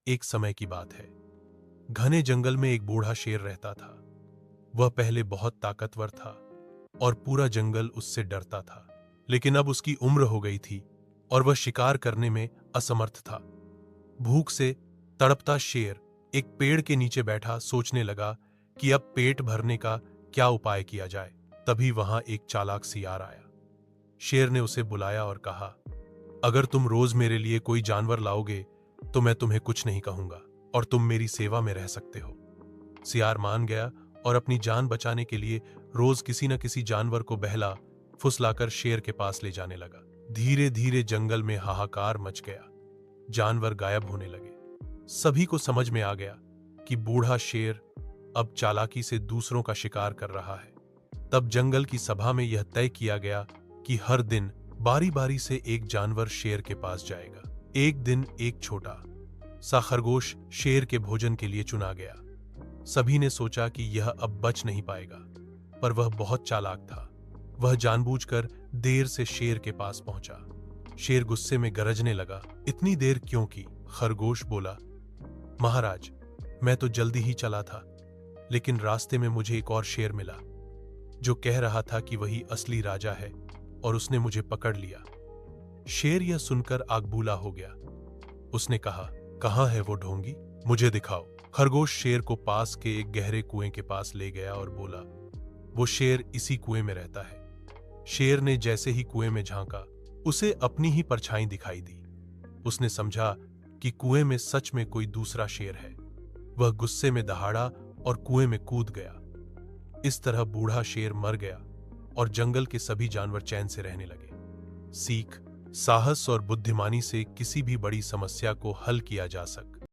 एक समय की बात है। घने जंगल में एक बूढ़ा शेर रहता था। वह पहले बहुत ताकतवर था और पूरा जंगल उससे डरता था। लेकिन अब उसकी उम्र हो गई थी और वह शिकार करने में असमर्थ था। भूख से तड़पता शेर एक पेड़ के नीचे बैठा सोचने लगा कि अब पेट भरने का क्या उपाय किया जाए। तभी वहां एक चालाक सियार आया। शेर ने उसे बुलाया और कहा, अगर तुम रोज मेरे लिए कोई जानवर लाओगे तो मैं तुम्हें कुछ नहीं कहूंगा और तुम मेरी सेवा में रह सकते हो। सियार मान गया और अपनी जान बचाने के लिए रोज किसी न किसी जानवर को बहला फुसलाकर शेर के पास ले जाने लगा। धीरे धीरे जंगल में हाहाकार मच गया। जानवर गायब होने लगे। सभी को समझ में आ गया कि बूढ़ा शेर अब चालाकी से दूसरों का शिकार कर रहा है। तब जंगल की सभा में यह तय किया गया कि हर दिन बारी बारी से एक जानवर शेर के पास जाएगा। एक दिन एक छोटा सा खरगोश शेर के भोजन के लिए चुना गया। सभी ने सोचा कि यह अब बच नहीं पाएगा, पर वह बहुत चालाक था। वह जानबूझकर देर से शेर के पास पहुंचा। शेर गुस्से में गरजने लगा, इतनी देर क्यों की? खरगोश बोला, महाराज, मैं तो जल्दी ही चला था, लेकिन रास्ते में मुझे एक और शेर मिला जो कह रहा था कि वही असली राजा है और उसने मुझे पकड़ लिया। शेर यह सुनकर आगबूला हो गया। उसने कहा, कहाँ है वो ढोंगी? मुझे दिखाओ। खरगोश शेर को पास के एक गहरे कुएं के पास ले गया और बोला, वो शेर इसी कुएं में रहता है। शेर ने जैसे ही कुएं में झांका, उसे अपनी ही परछाई दिखाई दी। उसने समझा कि कुएं में सच में कोई दूसरा शेर है। वह गुस्से में दहाड़ा और कुएं में कूद गया। इस तरह बूढ़ा शेर मर गया और जंगल के सभी जानवर चैन से रहने लगे। सीख, साहस और बुद्धिमानी से किसी भी बड़ी समस्या को हल किया जा सकता है।